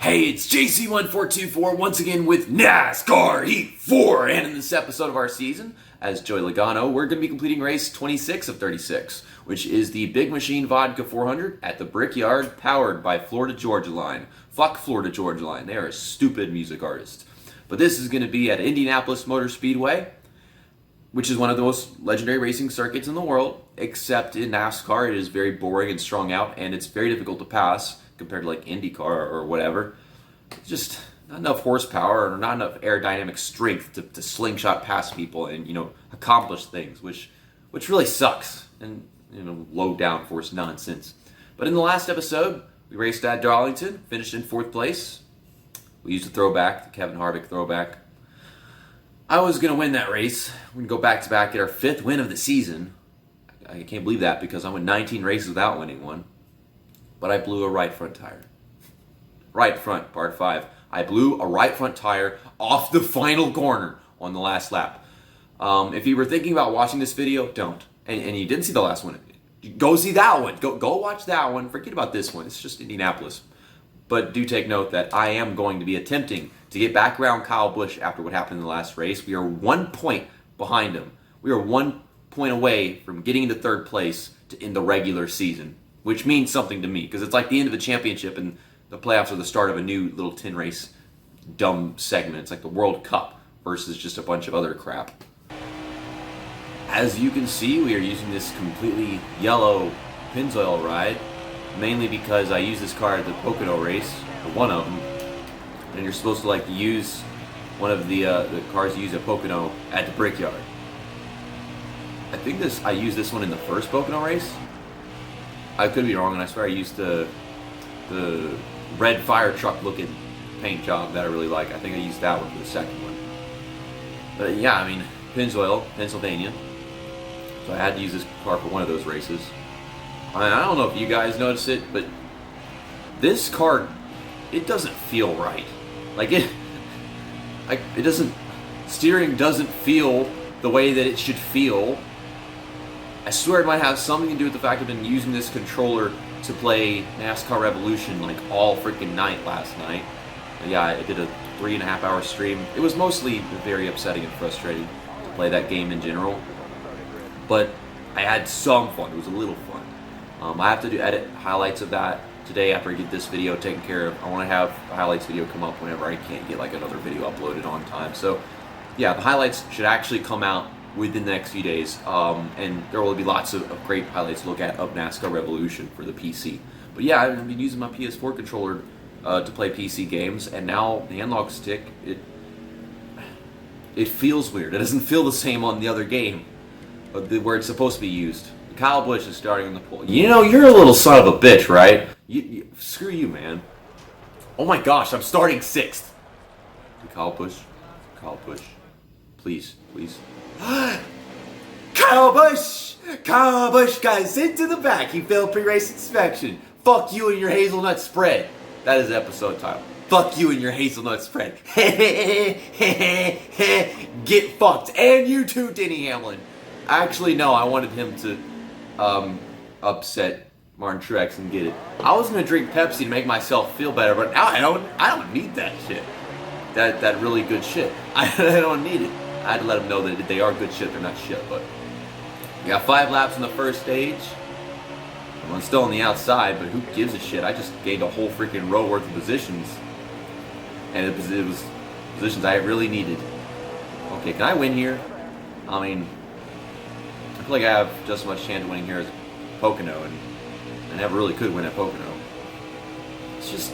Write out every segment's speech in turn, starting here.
Hey, it's JC1424 once again with NASCAR Heat 4, and in this episode of our season, as Joey Logano, we're going to be completing race 26 of 36, which is the Big Machine Vodka 400 at the Brickyard, powered by Florida Georgia Line. Fuck Florida Georgia Line, they are a stupid music artist. But this is going to be at Indianapolis Motor Speedway, which is one of the most legendary racing circuits in the world, except in NASCAR it is very boring and strung out, and it's very difficult to pass compared to like IndyCar or whatever. It's just not enough horsepower or not enough aerodynamic strength to slingshot past people and, accomplish things, which really sucks, and, low downforce nonsense. But in the last episode, we raced at Darlington, finished in 4th place. We used a throwback, the Kevin Harvick throwback. I was going to win that race. We're going to go back-to-back, get our 5th win of the season. I can't believe that because I went 19 races without winning one. But I blew a right front tire. Right front, part 5. I blew a right front tire off the final corner on the last lap. If you were thinking about watching this video, don't. And you didn't see the last one, go see that one. Go watch that one. Forget about this one. It's just Indianapolis. But do take note that I am going to be attempting to get back around Kyle Busch after what happened in the last race. We are 1 point behind him. We are 1 point away from getting into 3rd place to end the regular season, which means something to me because it's like the end of a championship and the playoffs are the start of a new little 10-race dumb segment. It's like the World Cup versus just a bunch of other crap. As you can see, we are using this completely yellow Pennzoil ride, mainly because I use this car at the Pocono race, or one of them, and you're supposed to use one of the cars used at Pocono at the Brickyard. I think I used this one in the first Pocono race. I could be wrong, and I swear I used the red fire truck looking paint job that I really like. I think I used that one for the second one. But yeah, Pennzoil, Pennsylvania. So I had to use this car for one of those races. I don't know if you guys notice it, but this car, it doesn't feel right. Steering doesn't feel the way that it should feel. I swear it might have something to do with the fact I've been using this controller to play NASCAR Revolution all freaking night last night. But yeah, I did a 3.5 hour stream. It was mostly very upsetting and frustrating to play that game in general. But I had some fun. It was a little fun. I have to edit highlights of that today after I get this video taken care of. I want to have a highlights video come up whenever I can't get another video uploaded on time. So yeah, the highlights should actually come out within the next few days, and there will be lots of great highlights to look at of NASCAR Revolution for the PC. But yeah, I've been using my PS4 controller to play PC games, and now the analog stick, it feels weird. It doesn't feel the same on the other game where it's supposed to be used. Kyle Busch is starting on the pole. You're a little son of a bitch, right? Screw you, man. Oh my gosh, I'm starting 6th. Kyle Busch, please. Kyle Busch got sent to the back. He failed pre-race inspection. Fuck you and your hazelnut spread. That is the episode title. Fuck you and your hazelnut spread. Get fucked. And you too, Denny Hamlin. Actually, no, I wanted him to upset Martin Truex and get it. I was gonna drink Pepsi to make myself feel better, but now I don't need that shit. That really good shit. I don't need it. I had to let them know that they are good shit. They're not shit, but we got 5 laps in the first stage. I'm still on the outside, but who gives a shit? I just gained a whole freaking row worth of positions, and it was positions I really needed. Okay, can I win here? I feel like I have just as much chance of winning here as Pocono, and I never really could win at Pocono. It's just,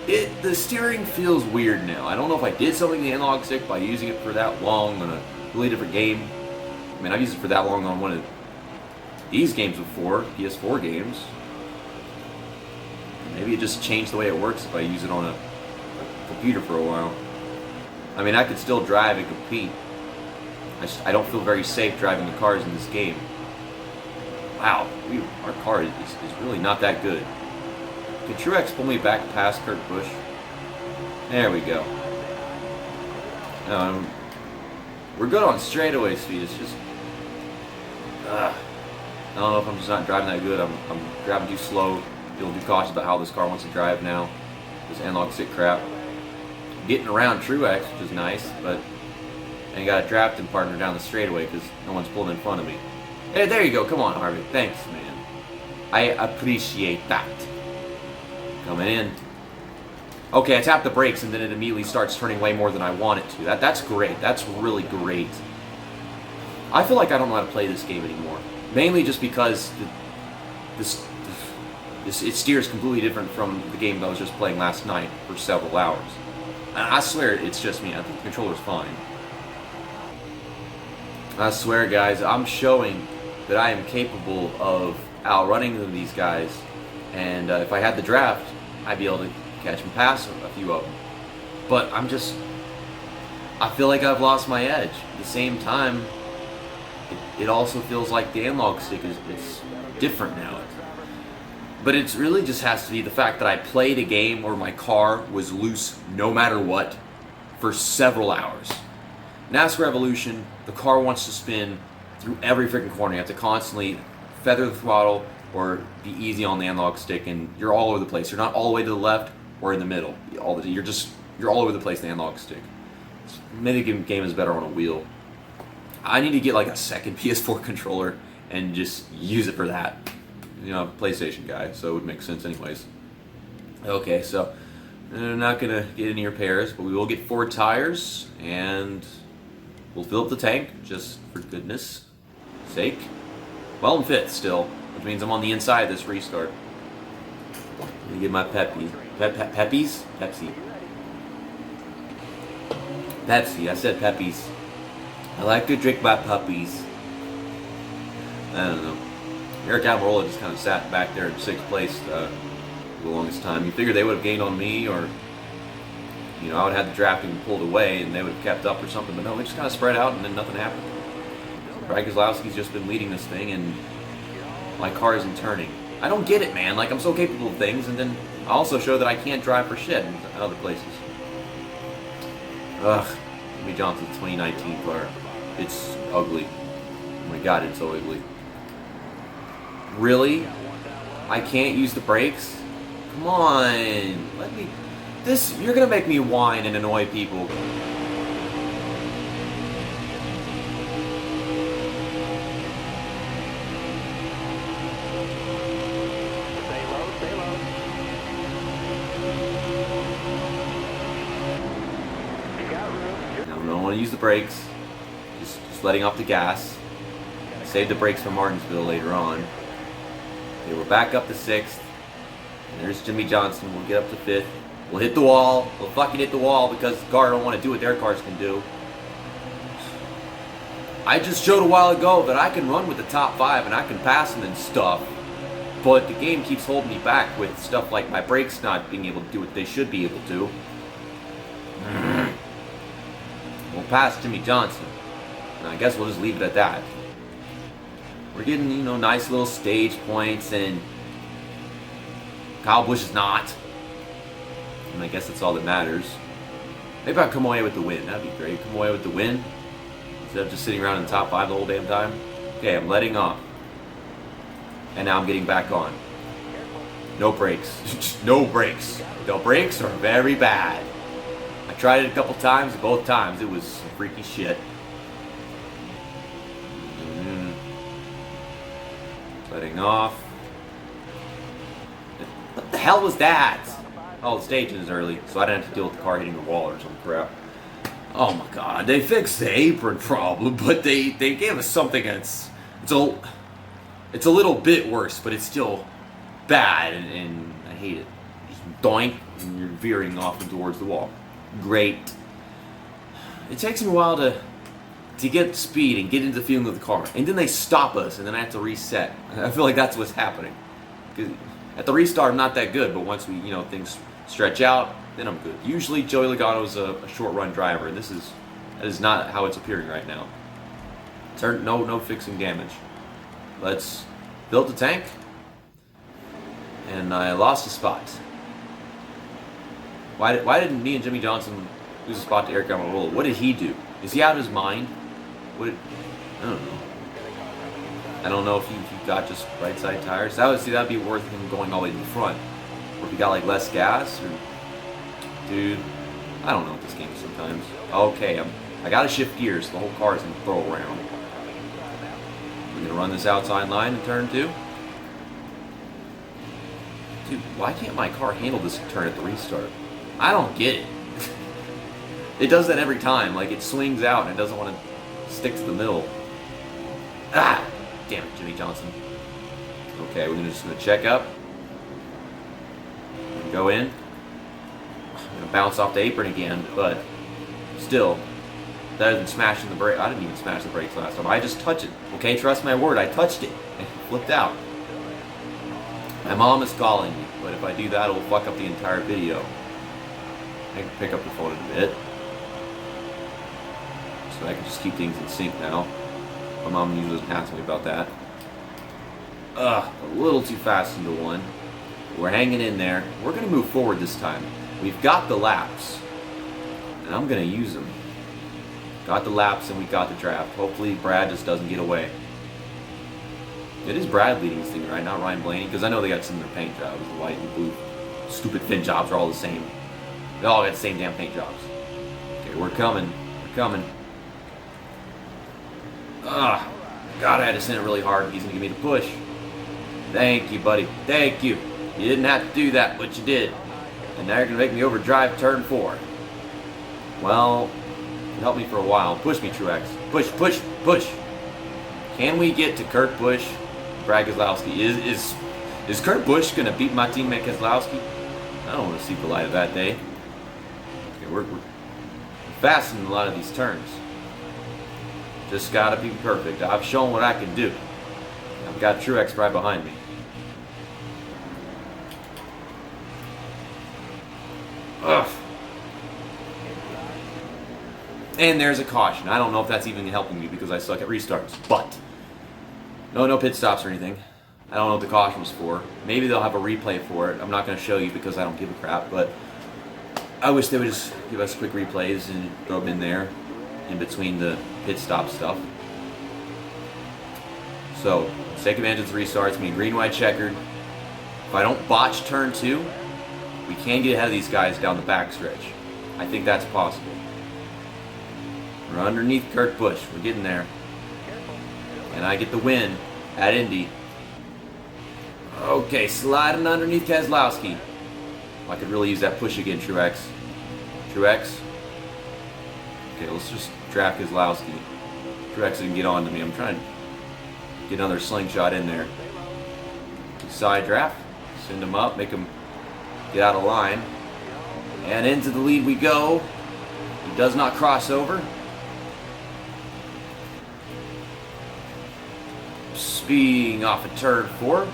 the steering feels weird now. I don't know if I did something to the analog stick by using it for that long on a really different game. I've used it for that long on one of these games before, PS4 games. Maybe it just changed the way it works if I use it on a computer for a while. I could still drive and compete. I don't feel very safe driving the cars in this game. Wow, our car is really not that good. Can Truex pull me back past Kurt Busch? There we go. We're good on straightaway speed. It's just, I don't know if I'm just not driving that good. I'm driving too slow. Feeling too cautious about how this car wants to drive now. this analog stick crap. Getting around Truex, which is nice, but I ain't got a drafting partner down the straightaway because no one's pulled in front of me. Hey, there you go. Come on, Harvey. Thanks, man. I appreciate that. Coming in. Okay, I tap the brakes and then it immediately starts turning way more than I want it to. That's great. That's really great. I feel like I don't know how to play this game anymore. Mainly just because it steers completely different from the game that I was just playing last night for several hours. I swear it's just me. I think the controller's fine. I swear, guys, I'm showing that I am capable of outrunning these guys. And if I had the draft, I'd be able to catch and pass a few of them. But I feel like I've lost my edge. At the same time, it also feels like the analog stick it's different now. But it really just has to be the fact that I played a game where my car was loose no matter what for several hours. NASCAR Evolution, the car wants to spin through every freaking corner. You have to constantly feather the throttle or be easy on the analog stick, and you're all over the place. You're not all the way to the left or in the middle. You're all over the place, the analog stick. Maybe the game is better on a wheel. I need to get like a second PS4 controller and just use it for that. You know, PlayStation guy, so it would make sense anyways. Okay, so I'm not gonna get any repairs, but we will get 4 tires, and we'll fill up the tank, just for goodness sake. Well, I'm 5th still, which means I'm on the inside of this restart. Let me get my Pepsi. Pepsi, I said Peppies. I like to drink my puppies. I don't know. Eric Almirola just kind of sat back there in 6th place for the longest time. You figure they would have gained on me, or you know, I would have had the drafting pulled away and they would have kept up or something, but no, they just kind of spread out and then nothing happened. Brad Keselowski's just been leading this thing and my car isn't turning. I don't get it, man. Like, I'm so capable of things, and then I also show that I can't drive for shit in other places. Ugh. Jimmy Johnson's 2019 car. It's ugly. Oh my god, it's so ugly. Really? I can't use the brakes? Come on. You're gonna make me whine and annoy people. I don't want to use the brakes. Just letting off the gas. Save the brakes for Martinsville later on. Okay, we're back up to 6th. And there's Jimmy Johnson. We'll get up to 5th. We'll hit the wall. We'll fucking hit the wall because the car don't want to do what their cars can do. I just showed a while ago that I can run with the top 5 and I can pass them and stuff. But the game keeps holding me back with stuff like my brakes not being able to do what they should be able to. We'll pass Jimmy Johnson. And I guess we'll just leave it at that. We're getting, you know, nice little stage points, and Kyle Busch is not. And I guess that's all that matters. Maybe I'll come away with the win. That'd be great. Come away with the win instead of just sitting around in the top 5 the whole damn time. Okay, I'm letting off. And now I'm getting back on. No brakes. No brakes. The brakes are very bad. I tried it a couple times. Both times it was some freaky shit. Letting off. What the hell was that? Oh, the staging is early, so I didn't have to deal with the car hitting the wall or some crap. Oh my god, they fixed the apron problem, but they gave us something that's it's a little bit worse, but it's still bad, and I hate it. Just doink, and you're veering off and towards the wall. Great. It takes me a while to get speed and get into the feeling of the car, and then they stop us, and then I have to reset. I feel like that's what's happening. Because at the restart, I'm not that good, but once we, things stretch out, then I'm good. Usually, Joey Logano is a short-run driver, and that is not how it's appearing right now. No fixing damage. Let's build the tank, and I lost a spot. Why didn't me and Jimmy Johnson lose a spot to Eric Almirola? What did he do? Is he out of his mind? I don't know. I don't know if he got just right side tires. That'd be worth him going all the way to the front. Or if he got like less gas, or Dude, I don't know what this game is sometimes. Okay, I gotta shift gears. The whole car is gonna throw around. We're gonna run this outside line in turn 2. Dude, why can't my car handle this turn at the restart? I don't get it. It does that every time. Like, it swings out and it doesn't want to stick to the middle. Ah! Damn it, Jimmy Johnson. Okay, we're just gonna check up. Go in. I'm gonna bounce off the apron again, but still, better than smashing the brake. I didn't even smash the brakes last time. I just touched it. Okay, trust my word, I touched it. And it flipped out. My mom is calling me, but if I do that, it will fuck up the entire video. I can pick up the phone in a bit. So I can just keep things in sync now. My mom usually doesn't ask me about that. A little too fast into one. We're hanging in there. We're going to move forward this time. We've got the laps. And I'm going to use them. Got the laps and we got the draft. Hopefully Brad just doesn't get away. It is Brad leading this thing, right? Not Ryan Blaney. Because I know they got similar paint jobs. The white and blue stupid fin jobs are all the same. They all got the same damn paint jobs. Okay, we're coming. We're coming. God, I had to send it really hard. He's going to give me the push. Thank you, buddy. Thank you. You didn't have to do that, but you did. And now you're going to make me overdrive turn 4. Well, help me for a while. Push me, Truex. Push, push, push. Can we get to Kurt Busch, Brad Keselowski? Is Kurt Busch going to beat my teammate Keselowski? I don't want to see the light of that day. Okay, we're fast in a lot of these turns. Just got to be perfect. I've shown what I can do. I've got Truex right behind me. Ugh. And there's a caution. I don't know if that's even helping me because I suck at restarts. But no pit stops or anything. I don't know what the caution was for. Maybe they'll have a replay for it. I'm not going to show you because I don't give a crap. But I wish they would just give us quick replays and throw them in there in between the pit stop stuff. So, let's take advantage of the restarts. Being green, white, checkered. If I don't botch turn 2, we can get ahead of these guys down the backstretch. I think that's possible. We're underneath Kurt Busch. We're getting there. And I get the win at Indy. Okay, sliding underneath Keselowski. I could really use that push again, Truex. Truex. Okay, let's just draft Keselowski. Truex didn't get on to me. I'm trying to get another slingshot in there. Side draft. Send him up. Make him get out of line. And into the lead we go. He does not cross over. Speeding off of turn 4.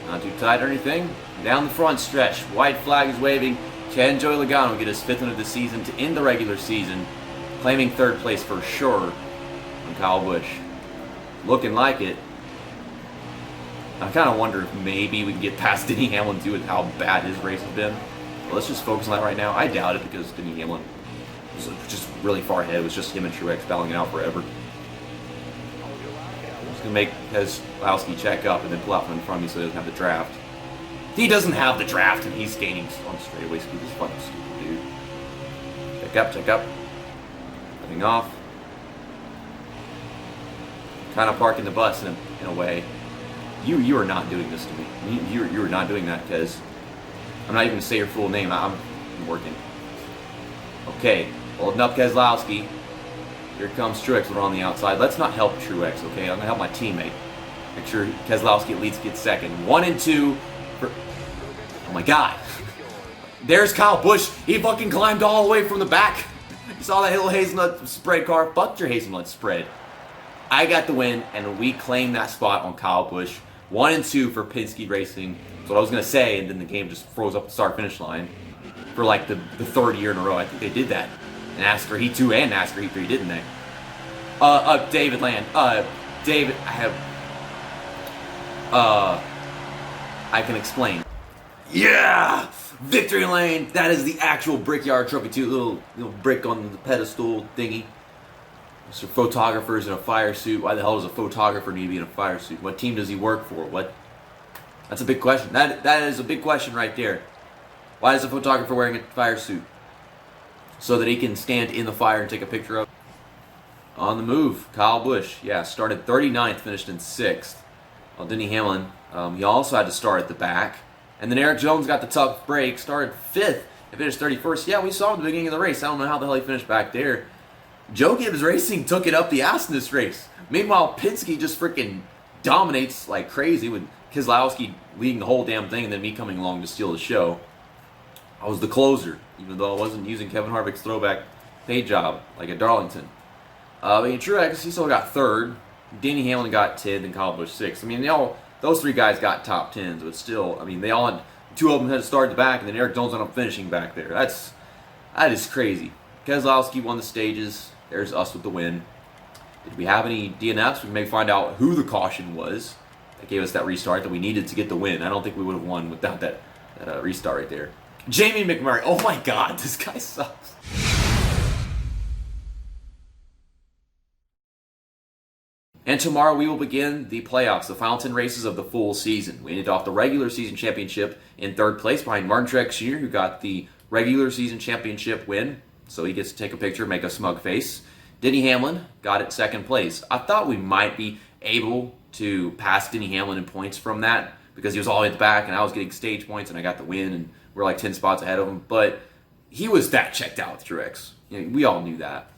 Not too tight or anything. Down the front stretch. White flag is waving. Can Joey Logano get his 5th win of the season to end the regular season, claiming 3rd place for sure on Kyle Busch? Looking like it. I kind of wonder if maybe we can get past Denny Hamlin too with how bad his race has been. But let's just focus on that right now. I doubt it because Denny Hamlin was just really far ahead. It was just him and Truex battling it out forever. I'm just going to make Keselowski check up and then pull out from in front of me so he doesn't have the draft. He doesn't have the draft and he's gaining on straightaway speed. This is fucking stupid, dude. Check up, check up. Cutting off. Kind of parking the bus in a way. You are not doing this to me. You are not doing that, Kez. I'm not even going to say your full name. I'm working. Okay, holding up Keselowski. Here comes Truex. We're on the outside. Let's not help Truex, okay? I'm going to help my teammate. Make sure Keselowski at least gets 2nd. 1 and 2 for... Oh my god. There's Kyle Busch. He fucking climbed all the way from the back. You saw that little Hazelnut spread car? Fuck your Hazelnut spread. I got the win, and we claimed that spot on Kyle Busch. 1 and 2 for Penske Racing. That's what I was going to say, and then the game just froze up the start-finish line for like the 3rd year in a row. I think they did that. NASCAR Heat 2 and NASCAR Heat 3, didn't they? David Land. David, I can explain. Yeah! Victory lane! That is the actual Brickyard trophy too. Little brick on the pedestal thingy. Mr. Photographer's in a fire suit. Why the hell does a photographer need to be in a fire suit? What team does he work for? What? That's a big question. That is a big question right there. Why is a photographer wearing a fire suit? so that he can stand in the fire and take a picture of. On the move, Kyle Busch, yeah, started 39th, finished in 6th. Well, Denny Hamlin, he also had to start at the back. And then Eric Jones got the tough break, started 5th and finished 31st. Yeah, we saw him at the beginning of the race. I don't know how the hell he finished back there. Joe Gibbs Racing took it up the ass in this race. Meanwhile, Penske just freaking dominates like crazy with Keselowski leading the whole damn thing and then me coming along to steal the show. I was the closer, even though I wasn't using Kevin Harvick's throwback paint job like at Darlington. But in Truex, he still got 3rd. Denny Hamlin got 10th and Kyle Busch 6th. I mean, those 3 guys got top 10s, but still, I mean, they all had, 2 of them had to start at the back, and then Eric Jones ended up finishing back there. That is crazy. Keselowski won the stages. There's us with the win. Did we have any DNFs? We may find out who the caution was that gave us that restart that we needed to get the win. I don't think we would have won without that restart right there. Jamie McMurray. Oh my God, this guy sucks. And tomorrow we will begin the playoffs, the final 10 races of the full season. We ended off the regular season championship in 3rd place behind Martin Truex Jr., who got the regular season championship win. So he gets to take a picture, make a smug face. Denny Hamlin got it 2nd place. I thought we might be able to pass Denny Hamlin in points from that because he was all the way at the back and I was getting stage points and I got the win and we're like 10 spots ahead of him. But he was that checked out with Truex. We all knew that.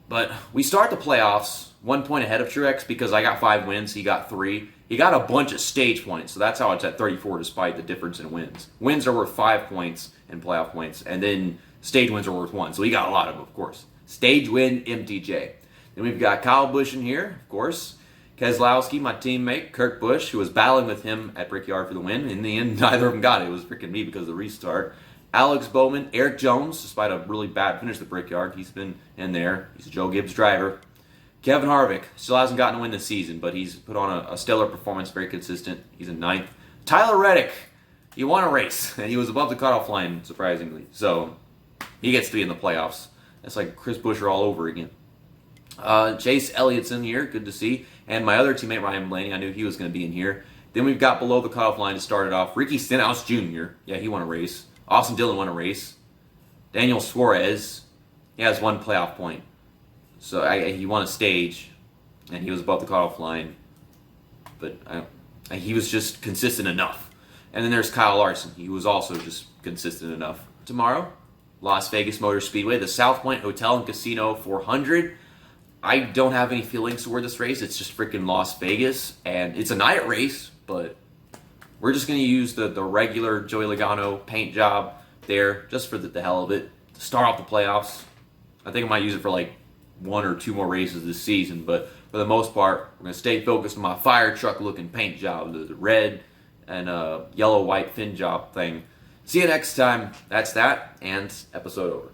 But we start the playoffs 1 point ahead of Truex because I got 5 wins, he got 3. He got a bunch of stage points, so that's how it's at 34 despite the difference in wins. Wins are worth 5 points in playoff points, and then stage wins are worth 1, so he got a lot of them, of course. Stage win, MTJ. Then we've got Kyle Busch in here, of course. Keselowski, my teammate, Kurt Busch, who was battling with him at Brickyard for the win. In the end, neither of them got it. It was freaking me because of the restart. Alex Bowman, Eric Jones, despite a really bad finish at Brickyard, he's been in there. He's a Joe Gibbs driver. Kevin Harvick still hasn't gotten a win this season, but he's put on a stellar performance, very consistent. He's in 9th. Tyler Reddick, he won a race, and he was above the cutoff line, surprisingly. So he gets to be in the playoffs. That's like Chris Buescher all over again. Chase Elliott's in here, good to see. And my other teammate, Ryan Blaney, I knew he was going to be in here. Then we've got below the cutoff line to start it off. Ricky Stenhouse Jr., yeah, he won a race. Austin Dillon won a race. Daniel Suarez, he has 1 playoff point. So he won a stage, and he was above the cutoff line. But he was just consistent enough. And then there's Kyle Larson. He was also just consistent enough. Tomorrow, Las Vegas Motor Speedway, the South Point Hotel and Casino 400. I don't have any feelings toward this race. It's just freaking Las Vegas, and it's a night race, but we're just going to use the regular Joey Logano paint job there just for the hell of it to start off the playoffs. I think I might use it for like 1 or 2 more races this season, but for the most part, we're going to stay focused on my fire truck looking paint job, the red and yellow-white fin job thing. See you next time. That's that, and episode over.